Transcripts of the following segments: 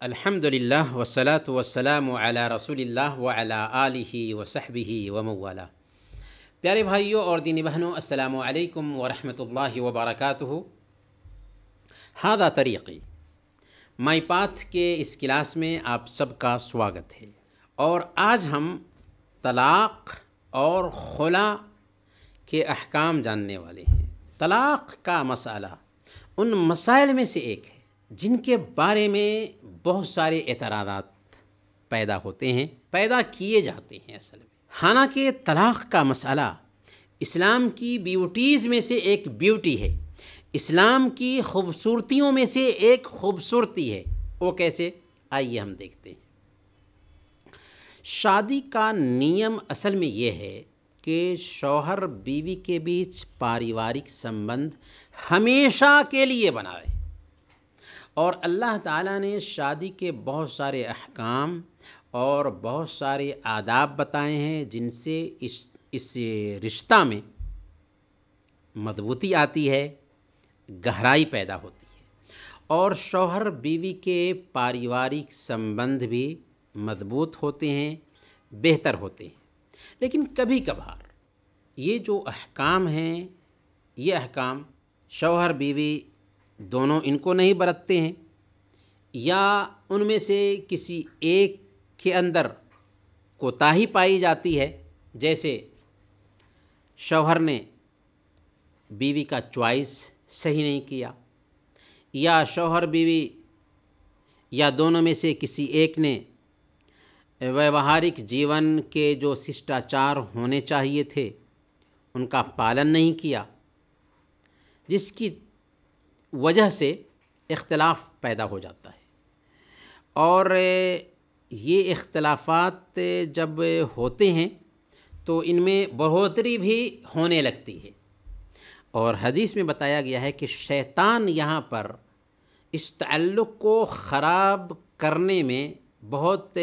الحمد للہ والصلاة والسلام علی رسول اللہ وعلی آلہ وصحبہ ومن پیارے بھائیوں اور دینی بہنوں، السلام علیکم ورحمۃ اللہ وبرکاتہ۔ ہذا طریقی مائی پاتھ کے اس کلاس میں آپ سب کا سواگت ہے، اور آج ہم طلاق اور خلا کے احکام جاننے والے ہیں۔ طلاق کا مسئلہ ان مسائل میں سے ایک ہے جن کے بارے میں بہت سارے اعتراضات پیدا کیے جاتے ہیں اصل میں۔ حالانکہ طلاق کا مسئلہ اسلام کی بیوٹیز میں سے ایک بیوٹی ہے، اسلام کی خوبصورتیوں میں سے ایک خوبصورتی ہے۔ وہ کیسے؟ آئیے ہم دیکھتے ہیں۔ شادی کا نیم اصل میں یہ ہے کہ شوہر بیوی کے بیچ پاریوارک سمبند ہمیشہ کے لیے بنا رہے، اور اللہ تعالیٰ نے شادی کے بہت سارے احکام اور بہت سارے آداب بتائے ہیں جن سے اس رشتہ میں مضبوطی آتی ہے، گہرائی پیدا ہوتی ہے، اور شوہر بیوی کے پاریوارک سمبند بھی مضبوط ہوتے ہیں، بہتر ہوتے ہیں۔ لیکن کبھی کبھار یہ جو احکام ہیں، یہ احکام شوہر بیوی دونوں ان کو نہیں برتتے ہیں، یا ان میں سے کسی ایک کے اندر کوتاہی پائی جاتی ہے، جیسے شوہر نے بیوی کا چوائس صحیح نہیں کیا، یا شوہر بیوی یا دونوں میں سے کسی ایک نے ویوہارک جیون کے جو ششٹاچار ہونے چاہیے تھے ان کا پالن نہیں کیا، جس کی وجہ سے اختلاف پیدا ہو جاتا ہے۔ اور یہ اختلافات جب ہوتے ہیں تو ان میں بڑھوتری بھی ہونے لگتی ہے، اور حدیث میں بتایا گیا ہے کہ شیطان یہاں پر اس تعلق کو خراب کرنے میں بہت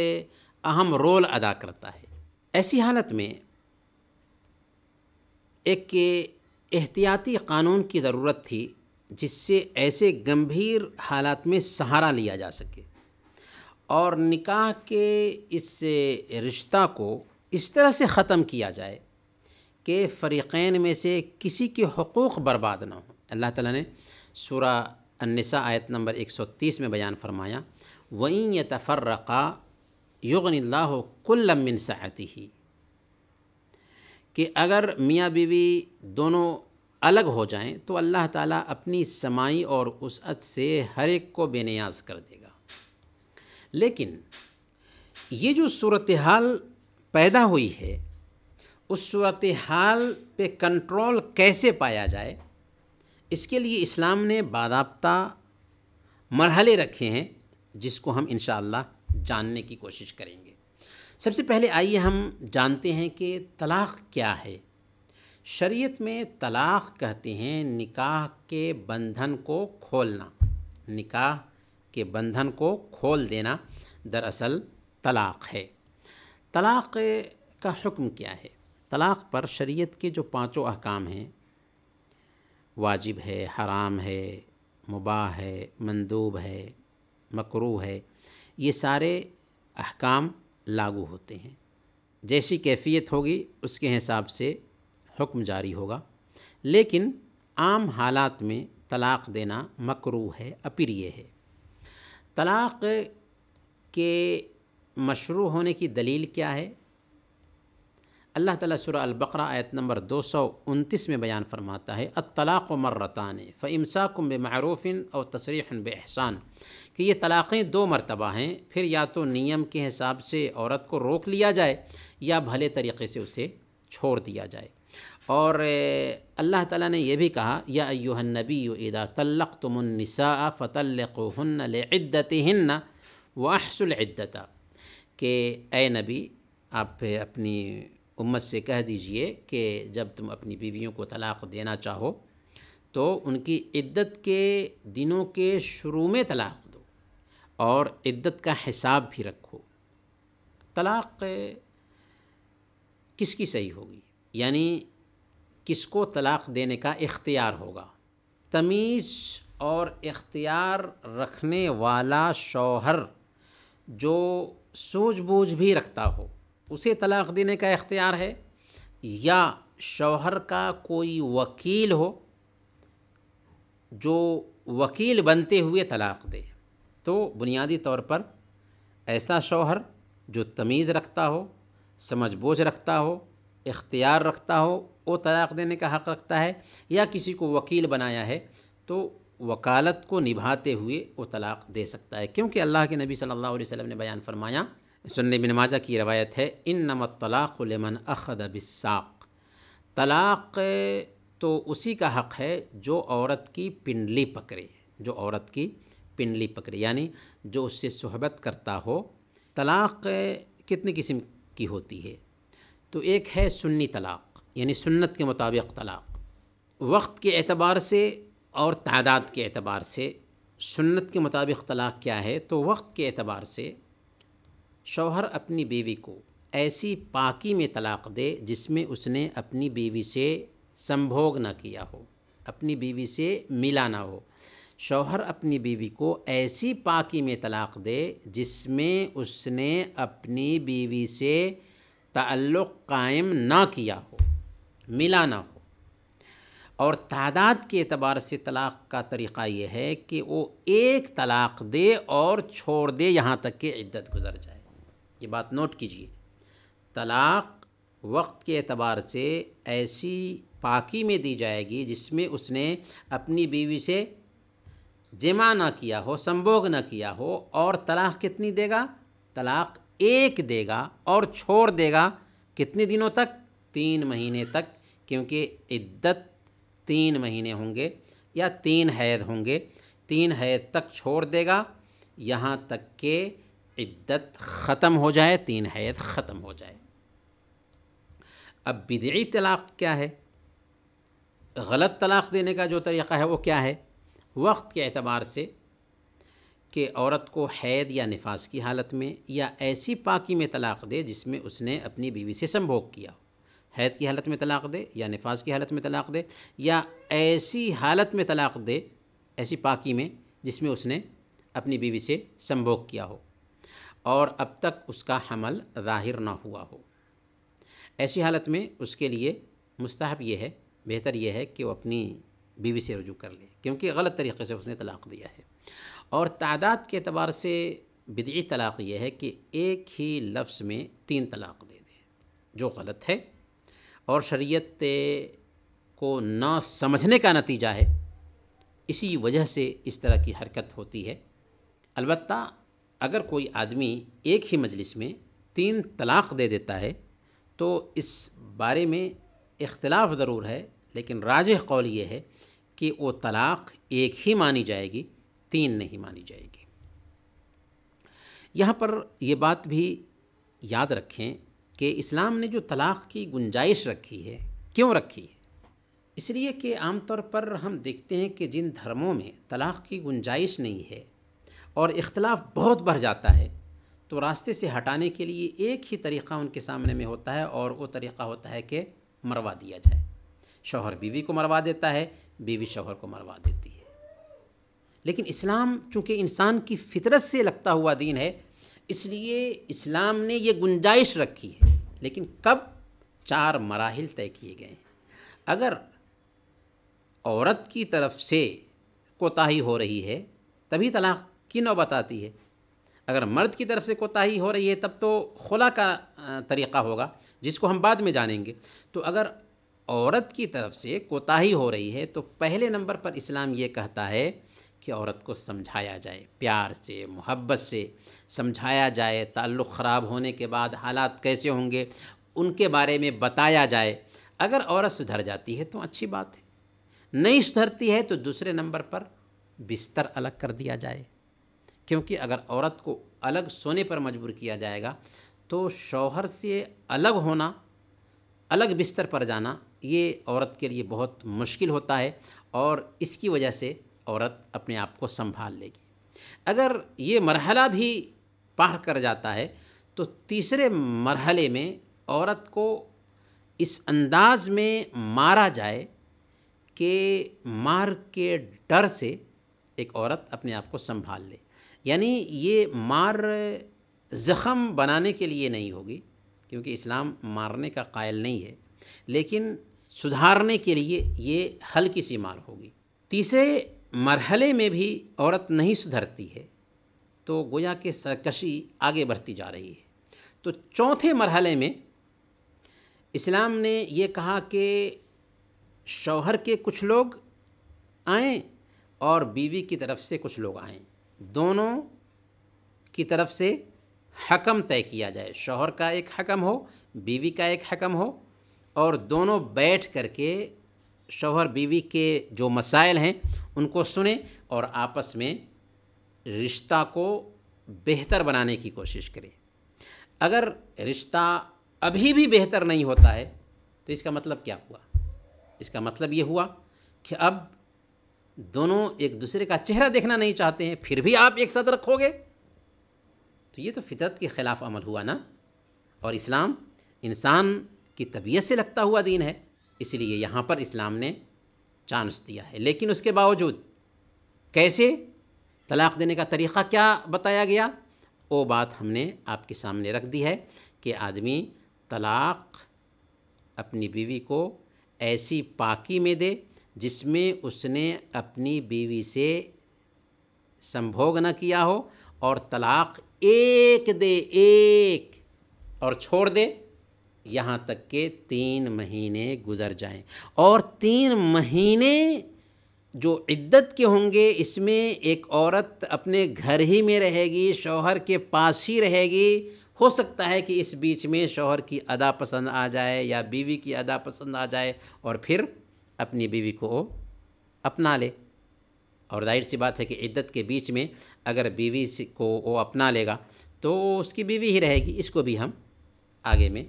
اہم رول ادا کرتا ہے۔ ایسی حالت میں ایک احتیاطی قانون کی ضرورت تھی جس سے ایسے گمبھیر حالات میں سہارا لیا جا سکے، اور نکاح کے اس رشتہ کو اس طرح سے ختم کیا جائے کہ فریقین میں سے کسی کے حقوق برباد نہ ہوں۔ اللہ تعالیٰ نے سورہ النساء آیت نمبر 130 میں بیان فرمایا، وَإِن يَتَفَرَّقَا يُغْنِ اللَّهُ كُلًّا مِّن سَعَتِهِ، کہ اگر میاں بیوی دونوں الگ ہو جائیں تو اللہ تعالیٰ اپنی سمائی اور وسعت سے ہر ایک کو بے نیاز کر دے گا۔ لیکن یہ جو صورتحال پیدا ہوئی ہے، اس صورتحال پہ کنٹرول کیسے پایا جائے، اس کے لیے اسلام نے باضابطہ مرحلے رکھے ہیں جس کو ہم انشاءاللہ جاننے کی کوشش کریں گے۔ سب سے پہلے آئیے ہم جانتے ہیں کہ طلاق کیا ہے۔ شریعت میں طلاق کہتے ہیں نکاح کے بندھن کو کھولنا، نکاح کے بندھن کو کھول دینا دراصل طلاق ہے۔ طلاق کا حکم کیا ہے؟ طلاق پر شریعت کے جو 5 احکام ہیں، واجب ہے، حرام ہے، مباح ہے، مندوب ہے، مکروہ ہے، یہ سارے احکام لاگو ہوتے ہیں۔ جیسی کیفیت ہوگی اس کے حساب سے حکم جاری ہوگا، لیکن عام حالات میں طلاق دینا مکروہ ہے، اپریہ ہے۔ طلاق کے مشروع ہونے کی دلیل کیا ہے؟ اللہ تعالیٰ سورہ البقرہ آیت نمبر 229 میں بیان فرماتا ہے، الطلاق مرتان فامساک بمعروف او تسریح باحسان، کہ یہ طلاقیں 2 مرتبہ ہیں، پھر یا تو نیم کے حساب سے عورت کو روک لیا جائے یا بھلے طریقے سے اسے چھوڑ دیا جائے۔ اور اللہ تعالیٰ نے یہ بھی کہا، یا ایھا النبی اذا طلقتم النساء فطلقوہن لعدتہن واحصوا العدۃ، کہ اے نبی آپ اپنی امت سے کہہ دیجئے کہ جب تم اپنی بیویوں کو طلاق دینا چاہو تو ان کی عدت کے دنوں کے شروع میں طلاق دو، اور عدت کا حساب بھی رکھو۔ طلاق کس کی صحیح ہوگی؟ یعنی کس کو طلاق دینے کا اختیار ہوگا۔ تمیز اور اختیار رکھنے والا شوہر جو سوجھ بوجھ بھی رکھتا ہو اسے طلاق دینے کا اختیار ہے، یا شوہر کا کوئی وکیل ہو جو وکیل بنتے ہوئے طلاق دے۔ تو بنیادی طور پر ایسا شوہر جو تمیز رکھتا ہو، سمجھ بوجھ رکھتا ہو، اختیار رکھتا ہو، وہ طلاق دینے کا حق رکھتا ہے، یا کسی کو وکیل بنایا ہے تو وکالت کو نبھاتے ہوئے وہ طلاق دے سکتا ہے، کیونکہ اللہ کے نبی صلی اللہ علیہ وسلم نے بیان فرمایا، سنن ابن ماجہ کی روایت ہے، انما الطلاق لمن اخذ بالساق، طلاق تو اسی کا حق ہے جو عورت کی پنڈلی پکڑے، جو عورت کی پنڈلی پکڑے، یعنی جو اس سے صحبت کرتا ہو۔ طلاق کتنے قسم کی ہوتی ہے؟ تو ایک ہے سنی طلاق، یعنی سنت کے مطابق طلاق، وقت کے اعتبار سے اور تعداد کے اعتبار سے۔ سنت کے مطابق طلاق کیا ہے؟ تو وقت کے اعتبار سے شوہر اپنی بیوی کو ایسی پاکی میں طلاق دے جس میں اس نے اپنی بیوی سے سنبھوگ نہ کیا ہو، اپنی بیوی سے ملا نہ ہو۔ شوہر اپنی بیوی کو ایسی پاکی میں طلاق دے جس میں اس نے اپنی بیوی سے تعلق قائم نہ کیا ہو، ملا نہ ہو۔ اور تعداد کے اعتبار سے طلاق کا طریقہ یہ ہے کہ وہ ایک طلاق دے اور چھوڑ دے یہاں تک کہ عدت گزر جائے۔ یہ بات نوٹ کیجئے، طلاق وقت کے اعتبار سے ایسی پاکی میں دی جائے گی جس میں اس نے اپنی بیوی سے جمع نہ کیا ہو، سنبھوگ نہ کیا ہو، اور طلاق کتنی دے گا؟ طلاق ایک دے گا اور چھوڑ دے گا کتنے دنوں تک؟ 3 مہینے تک، کیونکہ عدت 3 مہینے ہوں گے یا 3 حید ہوں گے، 3 حید تک چھوڑ دے گا یہاں تک کہ عدت ختم ہو جائے، 3 حید ختم ہو جائے۔ اب بدعی طلاق کیا ہے؟ غلط طلاق دینے کا جو طریقہ ہے وہ کیا ہے؟ وقت کے اعتبار سے کہ عورت کو حید یا نفاس کی حالت میں یا ایسی پاکی میں طلاق دے جس میں اس نے اپنی بیوی سے سنبھوگ کیا ہو، حید کی حالت میں طلاق دے یا نفاس کی حالت میں طلاق دے، یا ایسی حالت میں طلاق دے، ایسی پاکی میں جس میں اس نے اپنی بیوی سے سنبھوگ کیا ہو اور اب تک اس کا حمل ظاہر نہ ہوا ہو۔ ایسی حالت میں اس کے لیے مستحب یہ ہے، بہتر یہ ہے کہ وہ اپنی بیوی سے رجوع کر لے، کیونکہ غلط طریقے سے اس نے طلاق دیا ہے۔ اور تعداد کے اعتبار سے بدعی طلاق یہ ہے کہ ایک ہی لفظ میں 3 طلاق دے دے، جو غلط ہے اور شریعت کو نہ سمجھنے کا نتیجہ ہے، اسی وجہ سے اس طرح کی حرکت ہوتی ہے۔ البتہ اگر کوئی آدمی ایک ہی مجلس میں 3 طلاق دے دیتا ہے تو اس بارے میں اختلاف ضرور ہے، لیکن راجح قول یہ ہے کہ وہ طلاق ایک ہی مانی جائے گی، 3 نہیں مانی جائے گی۔ یہاں پر یہ بات بھی یاد رکھیں کہ اسلام نے جو طلاق کی گنجائش رکھی ہے، کیوں رکھی ہے؟ اس لیے کہ عام طور پر ہم دیکھتے ہیں کہ جن دھرموں میں طلاق کی گنجائش نہیں ہے اور اختلاف بہت بڑھ جاتا ہے تو راستے سے ہٹانے کے لیے ایک ہی طریقہ ان کے سامنے میں ہوتا ہے، اور وہ طریقہ ہوتا ہے کہ مروا دیا جائے۔ شوہر بیوی کو مروا دیتا ہے، بیوی شوہر کو مروا دیتی ہے۔ لیکن اسلام چونکہ انسان کی فطرت سے لگتا ہوا دین ہے، اس لیے اسلام نے یہ گنجائش رکھی ہے، لیکن کب؟ 4 مراحل طے کیے گئے ہیں۔ اگر عورت کی طرف سے کوتاہی ہو رہی ہے تبھی طلاق کی نوبت آتی ہے، اگر مرد کی طرف سے کوتاہی ہو رہی ہے تب تو خلا کا طریقہ ہوگا، جس کو ہم بعد میں جانیں گے۔ تو اگر عورت کی طرف سے کوتاہی ہو رہی ہے تو پہلے نمبر پر اسلام یہ کہتا ہے کہ عورت کو سمجھایا جائے، پیار سے، محبت سے سمجھایا جائے، تعلق خراب ہونے کے بعد حالات کیسے ہوں گے ان کے بارے میں بتایا جائے۔ اگر عورت سدھر جاتی ہے تو اچھی بات ہے، نہیں سدھرتی ہے تو دوسرے نمبر پر بستر الگ کر دیا جائے، کیونکہ اگر عورت کو الگ سونے پر مجبور کیا جائے گا تو شوہر سے الگ ہونا، الگ بستر پر جانا، یہ عورت کے لیے بہت مشکل ہوتا ہے، اور اس کی وجہ سے عورت اپنے آپ کو سنبھال لے گی۔ اگر یہ مرحلہ بھی پار کر جاتا ہے تو تیسرے مرحلے میں عورت کو اس انداز میں مارا جائے کہ مار کے ڈر سے ایک عورت اپنے آپ کو سنبھال لے. یعنی یہ مار زخم بنانے کے لیے نہیں ہوگی، کیونکہ اسلام مارنے کا قائل نہیں ہے، لیکن سدھارنے کے لیے یہ ہلکی سی مار ہوگی. تیسرے مرحلے میں بھی عورت نہیں سدھرتی ہے تو گویا کہ سرکشی آگے بڑھتی جا رہی ہے. تو چوتھے مرحلے میں اسلام نے یہ کہا کہ شوہر کے کچھ لوگ آئیں اور بیوی کی طرف سے کچھ لوگ آئیں، دونوں کی طرف سے حکم طے کیا جائے. شوہر کا ایک حکم ہو، بیوی کا ایک حکم ہو، اور دونوں بیٹھ کر کے شوہر بیوی کے جو مسائل ہیں ان کو سنیں اور آپس میں رشتہ کو بہتر بنانے کی کوشش کریں. اگر رشتہ ابھی بھی بہتر نہیں ہوتا ہے تو اس کا مطلب کیا ہوا؟ اس کا مطلب یہ ہوا کہ اب دونوں ایک دوسرے کا چہرہ دیکھنا نہیں چاہتے ہیں، پھر بھی آپ ایک ساتھ رکھو گے تو یہ تو فطرت کے خلاف عمل ہوا نا. اور اسلام انسان کی طبیعت سے لگتا ہوا دین ہے، اس لیے یہاں پر اسلام نے چانس دیا ہے. لیکن اس کے باوجود کیسے طلاق دینے کا طریقہ کیا بتایا گیا، وہ بات ہم نے آپ کے سامنے رکھ دی ہے کہ آدمی طلاق اپنی بیوی کو ایسی پاکی میں دے جس میں اس نے اپنی بیوی سے سنبھوگ نہ کیا ہو، اور طلاق ایک دے، ایک، اور چھوڑ دے یہاں تک کہ 3 مہینے گزر جائیں. اور 3 مہینے جو عدت کے ہوں گے اس میں ایک عورت اپنے گھر ہی میں رہے گی، شوہر کے پاس ہی رہے گی. ہو سکتا ہے کہ اس بیچ میں شوہر کی ادا پسند آ جائے یا بیوی کی ادا پسند آ جائے اور پھر اپنی بیوی کو وہ اپنا لے. اور ظاہر سی بات ہے کہ عدت کے بیچ میں اگر بیوی کو وہ اپنا لے گا تو اس کی بیوی ہی رہے گی. اس کو بھی ہم آگے میں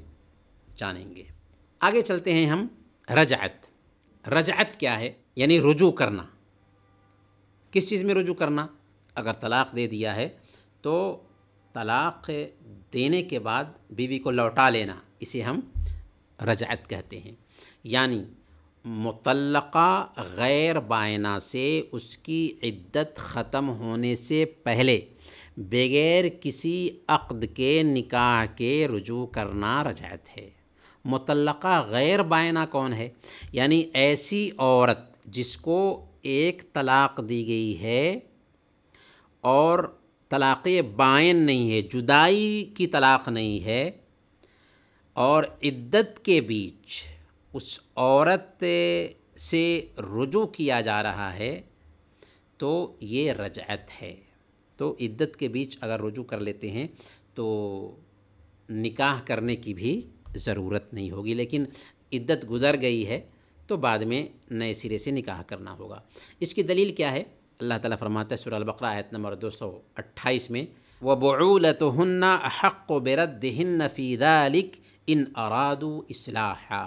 جانیں گے. آگے چلتے ہیں ہم. رجعت. رجعت کیا ہے؟ یعنی رجوع کرنا. کس چیز میں رجوع کرنا؟ اگر طلاق دے دیا ہے تو طلاق دینے کے بعد بیوی کو لوٹا لینا، اسے ہم رجعت کہتے ہیں. یعنی مطلقہ غیر بائنہ سے اس کی عدت ختم ہونے سے پہلے بغیر کسی عقد کے نکاح کے رجوع کرنا رجعت ہے. مطلقہ غیر بائنہ کون ہے؟ یعنی ایسی عورت جس کو ایک طلاق دی گئی ہے اور طلاق بائن نہیں ہے، جدائی کی طلاق نہیں ہے، اور عدت کے بیچ اس عورت سے رجوع کیا جا رہا ہے تو یہ رجعت ہے. تو عدت کے بیچ اگر رجوع کر لیتے ہیں تو نکاح کرنے کی بھی ضرورت نہیں ہوگی، لیکن عدت گزر گئی ہے تو بعد میں نئے سرے سے نکاح کرنا ہوگا. اس کی دلیل کیا ہے؟ اللہ تعالیٰ فرماتا ہے سورہ البقرہ آیت نمبر 228 میں وَبُعُولَتُهُنَّ أَحَقُّ بِرَدِّهِنَّ فِي ذَلِكَ إِنْ أَرَادُوا إِصْلَاحًا.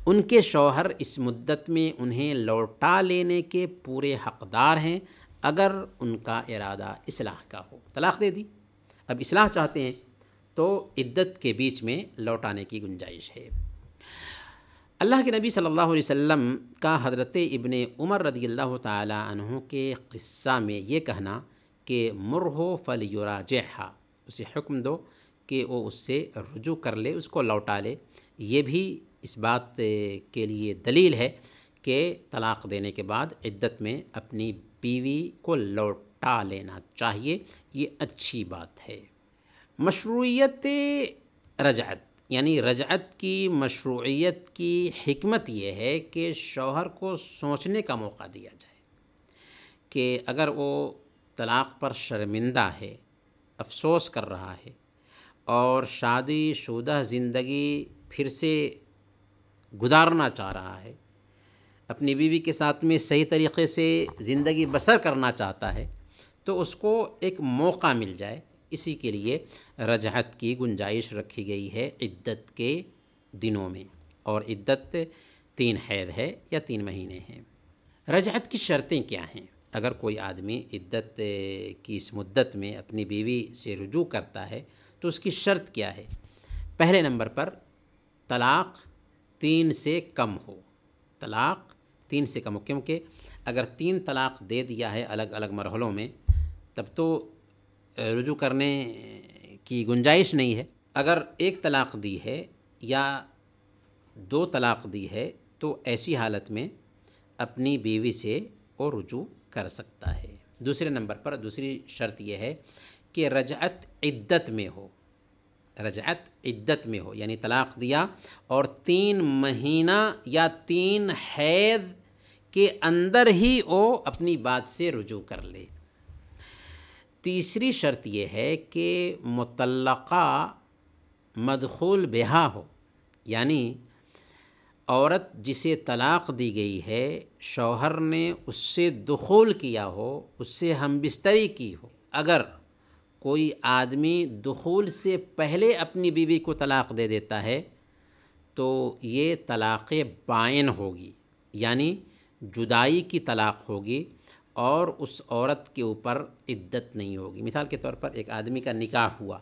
ان کے شوہر اس مدت میں انہیں لوٹا لینے کے پورے حقدار ہیں اگر ان کا ارادہ اصلاح کا ہو. طلاق دے دی، اب اصلاح چاہتے ہیں تو عدت کے بیچ میں لوٹانے کی گنجائش ہے. اللہ کے نبی صلی اللہ علیہ وسلم کا حضرت ابن عمر رضی اللہ تعالی عنہ کے قصہ میں یہ کہنا کہ مرہو فلیراجعھا، اسے حکم دو کہ وہ اس سے رجوع کر لے، اس کو لوٹا لے، یہ بھی اس بات کے لیے دلیل ہے کہ طلاق دینے کے بعد عدت میں اپنی بیوی کو لوٹا لینا چاہیے. یہ اچھی بات ہے. مشروعیت رجعت، یعنی رجعت کی مشروعیت کی حکمت یہ ہے کہ شوہر کو سوچنے کا موقع دیا جائے کہ اگر وہ طلاق پر شرمندہ ہے، افسوس کر رہا ہے اور شادی شدہ زندگی پھر سے گزارنا چاہ رہا ہے، اپنی بیوی کے ساتھ میں صحیح طریقے سے زندگی بسر کرنا چاہتا ہے، تو اس کو ایک موقع مل جائے. اسی کے لیے رجعت کی گنجائش رکھی گئی ہے عدت کے دنوں میں، اور عدت 3 حیض ہے یا 3 مہینے ہیں. رجعت کی شرطیں کیا ہیں؟ اگر کوئی آدمی عدت کی اس مدت میں اپنی بیوی سے رجوع کرتا ہے تو اس کی شرط کیا ہے؟ پہلے نمبر پر طلاق 3 سے کم ہو، طلاق 3 سے کم ہو، کیونکہ اگر 3 طلاق دے دیا ہے الگ الگ مرحلوں میں تب تو رجوع کرنے کی گنجائش نہیں ہے۔ اگر 1 طلاق دی ہے یا 2 طلاق دی ہے تو ایسی حالت میں اپنی بیوی سے وہ رجوع کر سکتا ہے۔ دوسرے نمبر پر دوسری شرط یہ ہے کہ رجعت عدت میں ہو، رجعت عدت میں ہو، یعنی طلاق دیا اور 3 مہینہ یا 3 حیض کے اندر ہی وہ اپنی بات سے رجوع کر لے۔ تیسری شرط یہ ہے کہ مطلقہ مدخول بہا ہو، یعنی عورت جسے طلاق دی گئی ہے شوہر نے اس سے دخول کیا ہو، اس سے ہم بستری کی ہو۔ اگر کوئی آدمی دخول سے پہلے اپنی بیوی کو طلاق دے دیتا ہے تو یہ طلاق بائن ہوگی، یعنی جدائی کی طلاق ہوگی اور اس عورت کے اوپر عدت نہیں ہوگی۔ مثال کے طور پر ایک آدمی کا نکاح ہوا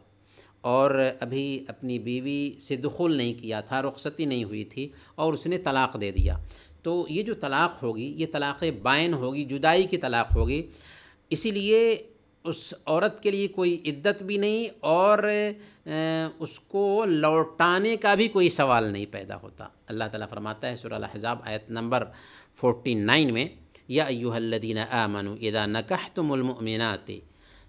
اور ابھی اپنی بیوی سے دخول نہیں کیا تھا، رخصتی نہیں ہوئی تھی اور اس نے طلاق دے دیا، تو یہ جو طلاق ہوگی یہ طلاق بائن ہوگی، جدائی کی طلاق ہوگی۔ اسی لیے اس عورت کے لیے کوئی عدت بھی نہیں اور اس کو لوٹانے کا بھی کوئی سوال نہیں پیدا ہوتا۔ اللہ تعالیٰ فرماتا ہے سورہ الاحزاب آیت نمبر 49 میں، یا ایھا الذین آمنوا اذا نکحتم المؤمنات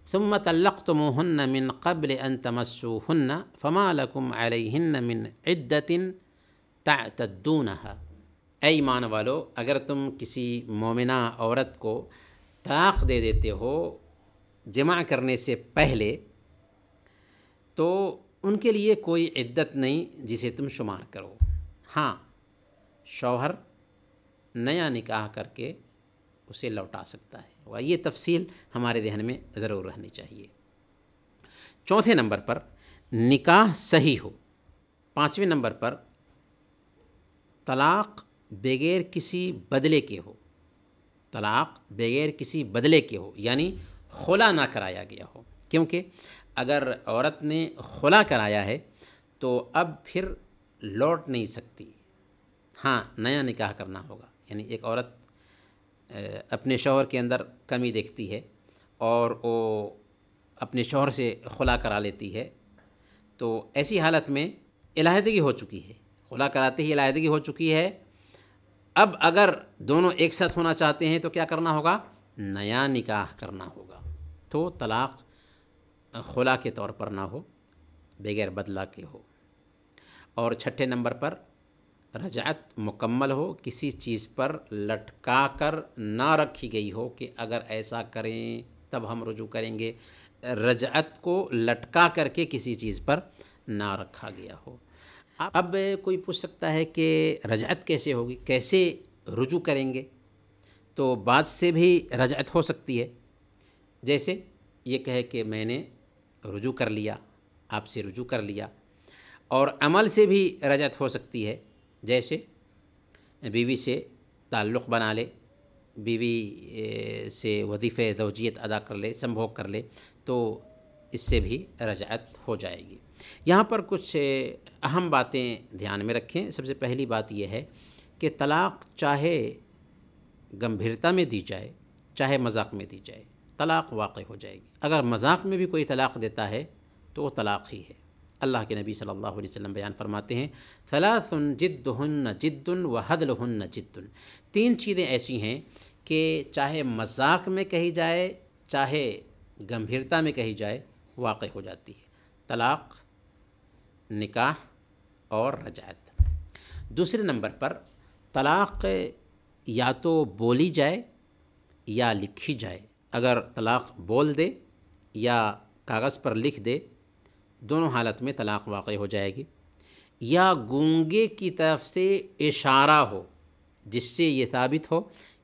ثم طلقتموهن من قبل ان تمسوهن فما لكم علیہن من عدت تعتدونها۔ اے ایمان والو، اگر تم کسی مومنہ عورت کو طلاق دے دیتے ہو جمع کرنے سے پہلے تو ان کے لیے کوئی عدت نہیں جسے تم شمار کرو۔ ہاں، شوہر نیا نکاح کر کے اسے لوٹا سکتا ہے، اور یہ تفصیل ہمارے ذہن میں ضرور رہنی چاہیے۔ چوتھے نمبر پر نکاح صحیح ہو۔ پانچویں نمبر پر طلاق بغیر کسی بدلے کے ہو، طلاق بغیر کسی بدلے کے ہو، یعنی خلا نہ کرایا گیا ہو، کیونکہ اگر عورت نے خلا کرایا ہے تو اب پھر لوٹ نہیں سکتی، ہاں نیا نکاح کرنا ہوگا۔ یعنی ایک عورت اپنے شوہر کے اندر کمی دیکھتی ہے اور وہ اپنے شوہر سے خلا کرا لیتی ہے، تو ایسی حالت میں علیحدگی ہو چکی ہے، خلا کراتے ہی علیحدگی ہو چکی ہے۔ اب اگر دونوں ایک ساتھ ہونا چاہتے ہیں تو کیا کرنا ہوگا؟ نیا نکاح کرنا ہوگا۔ تو طلاق خلا کے طور پر نہ ہو، بغیر بدلہ کے ہو۔ اور چھٹے نمبر پر رجعت مکمل ہو، کسی چیز پر لٹکا کر نہ رکھی گئی ہو کہ اگر ایسا کریں تب ہم رجوع کریں گے، رجعت کو لٹکا کر کے کسی چیز پر نہ رکھا گیا ہو۔ اب کوئی پوچھ سکتا ہے کہ رجعت کیسے ہوگی، کیسے رجوع کریں گے؟ تو بعض سے بھی رجعت ہو سکتی ہے، جیسے یہ کہے کہ میں نے رجوع کر لیا، آپ سے رجوع کر لیا۔ اور عمل سے بھی رجعت ہو سکتی ہے، جیسے بیوی سے تعلق بنا لے، بیوی سے وظیفہ زوجیت ادا کر لے، سنبھوگ کر لے، تو اس سے بھی رجعت ہو جائے گی۔ یہاں پر کچھ اہم باتیں دھیان میں رکھیں۔ سب سے پہلی بات یہ ہے کہ طلاق چاہے گمبھیرتا میں دی جائے چاہے مذاق میں دی جائے، طلاق واقع ہو جائے گی۔ اگر مذاق میں بھی کوئی طلاق دیتا ہے تو وہ طلاق ہی ہے۔ اللہ کے نبی صلی اللہ علیہ وسلم بیان فرماتے ہیں، ثلاث جدہن جد وہدلہن جد۔ 3 چیزیں ایسی ہیں کہ چاہے مذاق میں کہی جائے چاہے گمبھیرتا میں کہی جائے واقع ہو جاتی ہے: طلاق، نکاح اور رجعت۔ دوسرے نمبر پر طلاق یا تو بولی جائے یا لکھی جائے۔ اگر طلاق بول دے یا کاغذ پر لکھ دے، دونوں حالت میں طلاق واقع ہو جائے گی۔ یا گونگے کی طرف سے اشارہ ہو جس سے یہ ثابت ہو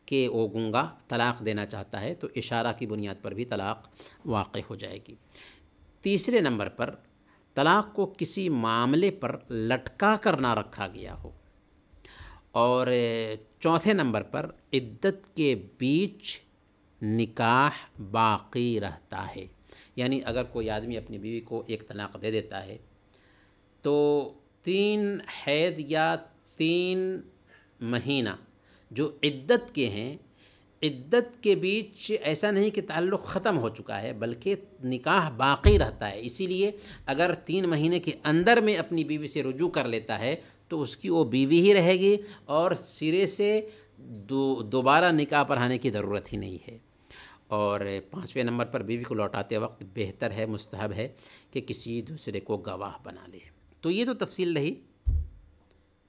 کہ وہ گونگا طلاق دینا چاہتا ہے، تو اشارہ کی بنیاد پر بھی طلاق واقع ہو جائے گی۔ تیسرے نمبر پر طلاق کو کسی معاملے پر لٹکا کر نہ رکھا گیا ہو۔ اور چوتھے نمبر پر عدت کے بیچ نکاح باقی رہتا ہے۔ یعنی اگر کوئی آدمی اپنی بیوی کو ایک طلاق دے دیتا ہے تو 3 حیض یا 3 مہینہ جو عدت کے ہیں، عدت کے بیچ ایسا نہیں کہ تعلق ختم ہو چکا ہے، بلکہ نکاح باقی رہتا ہے. اسی لیے اگر 3 مہینے کے اندر میں اپنی بیوی سے رجوع کر لیتا ہے تو اس کی وہ بیوی ہی رہے گی اور سرے سے دوبارہ نکاح پڑھانے کی ضرورت ہی نہیں ہے. اور 5ویں نمبر پر بیوی کو لوٹاتے وقت بہتر ہے، مستحب ہے کہ کسی دوسرے کو گواہ بنا لے. تو یہ تو تفصیل رہی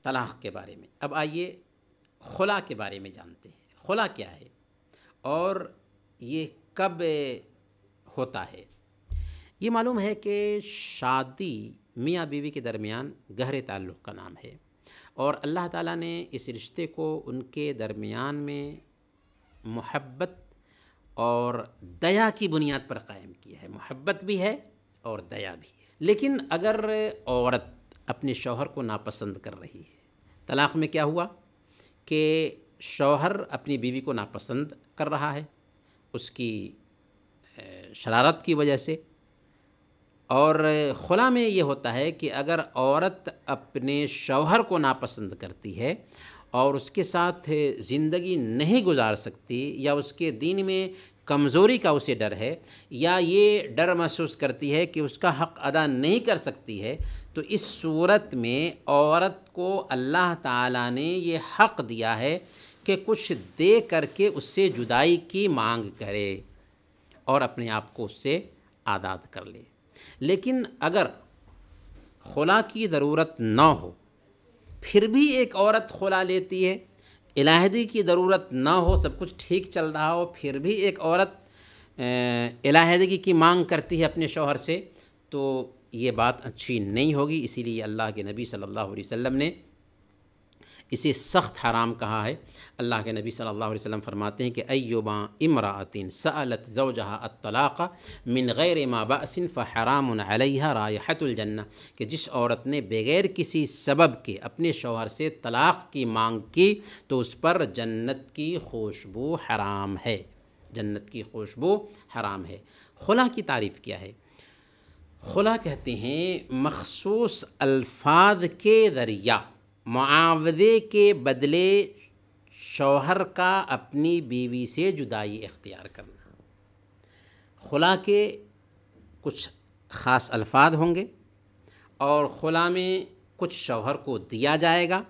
طلاق کے بارے میں. اب آئیے خلا کے بارے میں جانتے ہیں. خلا کیا ہے اور یہ کب ہوتا ہے؟ یہ معلوم ہے کہ شادی میاں بیوی کے درمیان گہرے تعلق کا نام ہے، اور اللہ تعالیٰ نے اس رشتے کو ان کے درمیان میں محبت اور دیا کی بنیاد پر قائم کیا ہے. محبت بھی ہے اور دیا بھی ہے. لیکن اگر عورت اپنے شوہر کو ناپسند کر رہی ہے، طلاق میں کیا ہوا کہ شوہر اپنی بیوی کو ناپسند کر رہا ہے اس کی شرارت کی وجہ سے. اور خلا میں یہ ہوتا ہے کہ اگر عورت اپنے شوہر کو ناپسند کرتی ہے اور اس کے ساتھ زندگی نہیں گزار سکتی، یا اس کے دین میں کمزوری کا اسے ڈر ہے، یا یہ ڈر محسوس کرتی ہے کہ اس کا حق ادا نہیں کر سکتی ہے، تو اس صورت میں عورت کو اللہ تعالیٰ نے یہ حق دیا ہے کہ کچھ دے کر کے اس سے جدائی کی مانگ کرے اور اپنے آپ کو اس سے آزاد کر لے. لیکن اگر خلا کی ضرورت نہ ہو پھر بھی ایک عورت خلا لیتی ہے، علیحدگی کی ضرورت نہ ہو، سب کچھ ٹھیک چل رہا ہو، پھر بھی ایک عورت علیحدگی کی مانگ کرتی ہے اپنے شوہر سے، تو یہ بات اچھی نہیں ہوگی. اسی لیے اللہ کے نبی صلی اللہ علیہ وسلم نے اسے سخت حرام کہا ہے. اللہ کے نبی صلی اللہ علیہ وسلم فرماتے ہیں کہ ایما امرأۃ سألت زوجہا الطلاق من غیر ما بأس فحرام علیہا رائحۃ الجنہ، کہ جس عورت نے بغیر کسی سبب کے اپنے شوہر سے طلاق کی مانگ کی تو اس پر جنت کی خوشبو حرام ہے. جنت کی خوشبو حرام ہے. خلا کی تعریف کیا ہے؟ خلا کہتے ہیں مخصوص الفاظ کے ذریعہ معاوضے کے بدلے شوہر کا اپنی بیوی سے جدائی اختیار کرنا. خلا کے کچھ خاص الفاظ ہوں گے اور خلا میں کچھ شوہر کو دیا جائے گا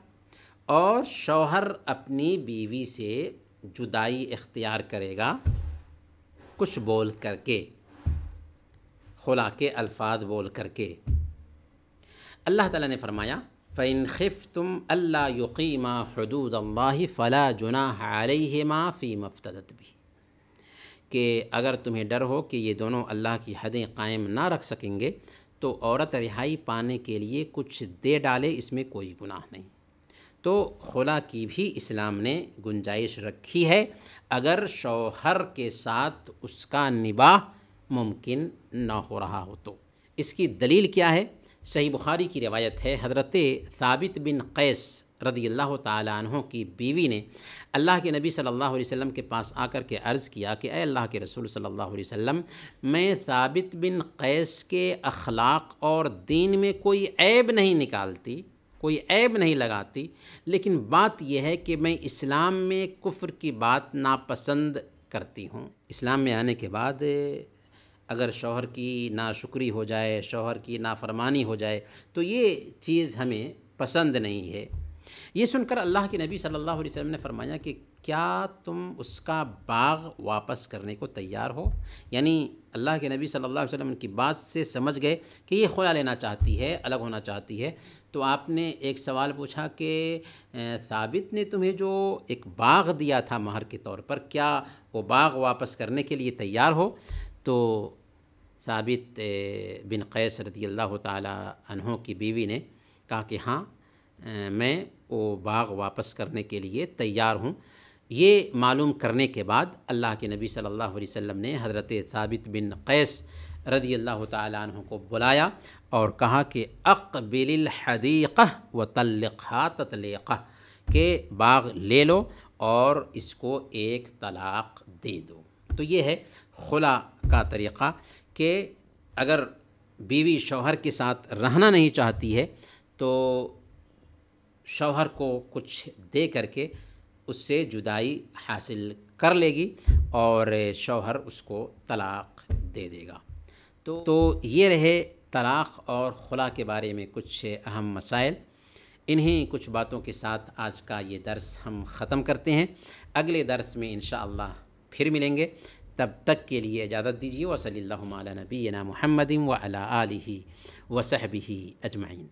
اور شوہر اپنی بیوی سے جدائی اختیار کرے گا کچھ بول کر کے، خلا کے الفاظ بول کر کے. اللہ تعالیٰ نے فرمایا فَإِنْ خِفْتُمْ أَلَّا يُقِيمَا حُدُودَ اللَّهِ فَلَا جُنَاحَ عَلَيْهِمَا فِيمَا افْتَدَتْ بِهِ، کہ اگر تمہیں ڈر ہو کہ یہ دونوں اللہ کی حدیں قائم نہ رکھ سکیں گے تو عورت رہائی پانے کے لیے کچھ دے ڈالے، اس میں کوئی گناہ نہیں. تو خلا کی بھی اسلام نے گنجائش رکھی ہے اگر شوہر کے ساتھ اس کا نباہ ممکن نہ ہو رہا ہو تو. اس کی دلیل کیا ہے؟ صحیح بخاری کی روایت ہے، حضرت ثابت بن قیس رضی اللہ تعالیٰ عنہ کی بیوی نے اللہ کے نبی صلی اللہ علیہ وسلم کے پاس آ کر کے عرض کیا کہ اے اللہ کے رسول صلی اللہ علیہ وسلم، میں ثابت بن قیس کے اخلاق اور دین میں کوئی عیب نہیں نکالتی، کوئی عیب نہیں لگاتی، لیکن بات یہ ہے کہ میں اسلام میں کفر کی بات ناپسند کرتی ہوں. اسلام میں آنے کے بعد اگر شوہر کی ناشکری ہو جائے، شوہر کی نافرمانی ہو جائے تو یہ چیز ہمیں پسند نہیں ہے. یہ سن کر اللہ کے نبی صلی اللہ علیہ وسلم نے فرمایا کہ کیا تم اس کا باغ واپس کرنے کو تیار ہو؟ یعنی اللہ کے نبی صلی اللہ علیہ وسلم کی بات سے سمجھ گئے کہ یہ خلا لینا چاہتی ہے، الگ ہونا چاہتی ہے. تو آپ نے ایک سوال پوچھا کہ ثابت نے تمہیں جو ایک باغ دیا تھا مہر کے طور پر، کیا وہ باغ واپس کرنے کے لیے تیار ہو؟ تو ثابت بن قیس رضی اللہ تعالیٰ عنہ کی بیوی نے کہا کہ ہاں، میں وہ باغ واپس کرنے کے لیے تیار ہوں. یہ معلوم کرنے کے بعد اللہ کے نبی صلی اللہ علیہ وسلم نے حضرت ثابت بن قیس رضی اللہ تعالیٰ عنہ کو بلایا اور کہا کہ اقبل الحدیقہ وطلقھا تطلیقہ، کہ باغ لے لو اور اس کو ایک طلاق دے دو. تو یہ ہے خلا کا طریقہ کہ اگر بیوی شوہر کے ساتھ رہنا نہیں چاہتی ہے تو شوہر کو کچھ دے کر کے اس سے جدائی حاصل کر لے گی اور شوہر اس کو طلاق دے دے گا۔ تو یہ رہے طلاق اور خلا کے بارے میں کچھ اہم مسائل۔ انہیں کچھ باتوں کے ساتھ آج کا یہ درس ہم ختم کرتے ہیں۔ اگلے درس میں انشاءاللہ پھر ملیں گے، تب تک کے لیے اجازت دیجیے۔ وصلی اللہ علی نبینا محمد وعلی آلہ وصحبہ اجمعین۔